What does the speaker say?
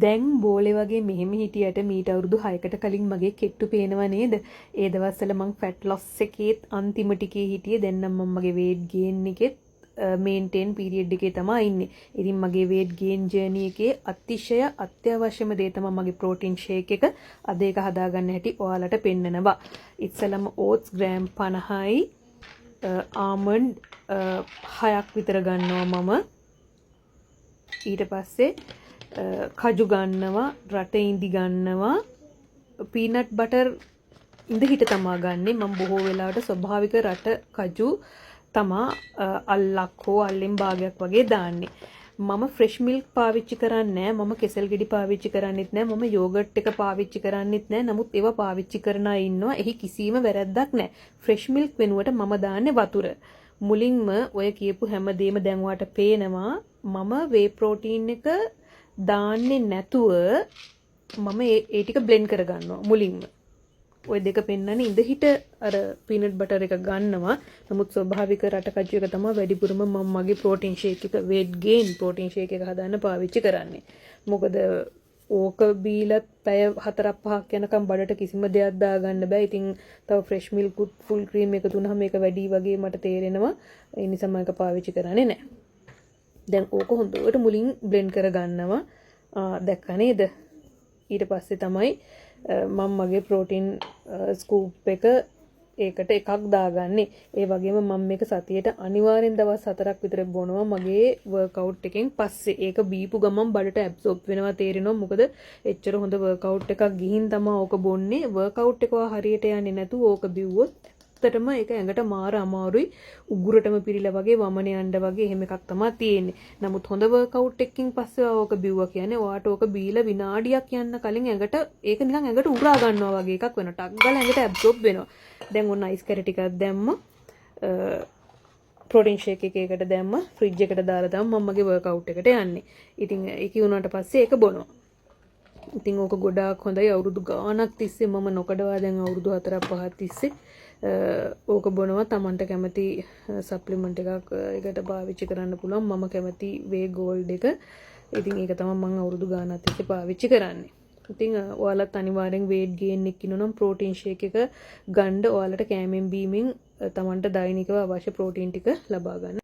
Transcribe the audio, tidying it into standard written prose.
දැන් බෝලේ වගේ මෙහෙම හිටියට මීට අවුරුදු 6කට කලින් මගේ කෙට්ටු පේනව නේද? ඒ දවස්වල මං ෆැට් ලොස් එකේත් අන්තිම ටිකේ හිටියේ. දැන් නම් මම මගේ weight gain එකෙත් මේන්ටේන් පීරියඩ් එකේ තමයි ඉන්නේ. ඉතින් මගේ weight gain journey එකේ අතිශය අත්‍යවශ්‍යම දේ තමයි මගේ protein shake එක. අද ඒක හදාගන්න හැටි ඔයාලට පෙන්නනවා. ඉස්සලම oats ග්‍රෑම් 50යි ආමන්ඩ් 6ක් විතර ගන්නවා මම. ඊට පස්සේ කජු ගන්නවා, රට ඉඳි ගන්නවා, පීනට් බටර් ඉඳ හිට තමා ගන්නෙ. මම බොහෝ වෙලාවට ස්වභාවික රට කජු තමා අල්ලක් හෝ අල්ලෙන් භාගයක් වගේ දාන්නේ. මම ෆ්‍රෙෂ් මිල්ක් පාවිච්චි කරන්නේ නැහැ. මම කෙසල් ගෙඩි පාවිච්චි කරන්නෙත් නැහැ. මම යෝගට් එක පාවිච්චි කරන්නෙත් නැහැ. නමුත් ඒවා පාවිච්චි කරන අය ඉන්නවා. එහි කිසිම වැරැද්දක් නැහැ. ෆ්‍රෙෂ් මිල්ක් වෙනුවට මම දාන්නේ වතුර. මුලින්ම ඔය කියපු හැමදේම දැන් ඔයාලට පේනවා. මම වේ ප්‍රෝටීන් එක දාන්නේ නැතුව මම ඒ ටික බ්ලෙන්ඩ් කරගන්නවා මුලින්ම. ඔය දෙක පෙන්නන්නේ ඉඳ හිට අර පීනට් බටර් එක ගන්නවා. නමුත් ස්වභාවික රට කජු එක තමයි වැඩිපුරම මම මගේ ප්‍රෝටීන් ෂේක් එක weight gain ප්‍රෝටීන් ෂේක් එක හදාන්න පාවිච්චි කරන්නේ. මොකද ඕක බීලා පැය 4-5ක් යනකම් බඩට කිසිම දෙයක් දාගන්න බෑ. ඉතින් තව ෆ්‍රෙෂ් මිල්ක් ෆුල් ක්‍රීම් එකතු වුනහම මේක වැඩි වගේ මට තේරෙනවා. ඒ නිසා මම ඒක පාවිච්චි කරන්නේ නැහැ. දැන් ඕක හොඳට මුලින් බ්ලෙන්ඩ් කරගන්නවා. දැක්කා නේද? ඊට පස්සේ තමයි මම මගේ ප්‍රෝටීන් ස්කූප් එක ඒකට එකක් දාගන්නේ. ඒ වගේම මම මේක සතියේට අනිවාර්යෙන් දවස් 4ක් විතර බොනවා මගේ වර්ක්අවුට් එකෙන් පස්සේ. ඒක බීපු ගමන් බඩට ඇබ්සෝබ් වෙනවා තේරෙනවා. මොකද එච්චර හොඳ වර්ක්අවුට් එකක් ගිහින් තමයි ඕක බොන්නේ. වර්ක්අවුට් එක හරියට යන්නේ නැතුව ඕක බිව්වොත් ඇත්තටම ඒක ඇඟට මාර අමාරුයි. උගුරටම පිරිලා වගේ වමන යන්න වගේ එහෙම එකක් තමයි තියෙන්නේ. නමුත් හොඳ වර්ක්අවුට් එකකින් පස්සේ ඕක බිව්වා කියන්නේ ඔයාට ඕක බීලා විනාඩියක් යන්න කලින් ඇඟට ඒක නිකන් ඇඟට උරා ගන්නවා වගේ එකක් වෙනවා. ටක් ගාලා ඇඟට ඇබ්සෝබ් වෙනවා. දැන් ඔන්න අයිස් කැර ටිකක් දැම්ම. ප්‍රෝටීන් ෂේක් එකකට දැම්ම. ෆ්‍රිජ් එකට දාලා තමයි මම මගේ වර්ක්අවුට් එකට යන්නේ. ඉතින් ඒක වුණාට පස්සේ ඒක බොනවා. ඉතින් ඕක ගොඩාක් හොඳයි. අවුරුදු ගාණක් තිස්සේ මම නොකඩවා දැන් අවුරුදු 4-5ක් තිස්සේ ඕක බොනවා. Tamanට කැමති සප්ලිමන්ට් එකක් ඒකට පාවිච්චි කරන්න පුළුවන්. මම කැමති වේ ගෝල්ඩ් එක. ඉතින් ඒක තමයි මම අවුරුදු ගාණක් තිස්සේ පාවිච්චි කරන්නේ. ඉතින් ඔයාලත් අනිවාර්යෙන් weight gain එක කිනොනම් ප්‍රෝටීන් ෂේක් එක ගන්න. ඔයාලට කෑමෙන් බීමෙන් Tamanට දෛනිකව අවශ්‍ය ප්‍රෝටීන් ටික ලබා ගන්න.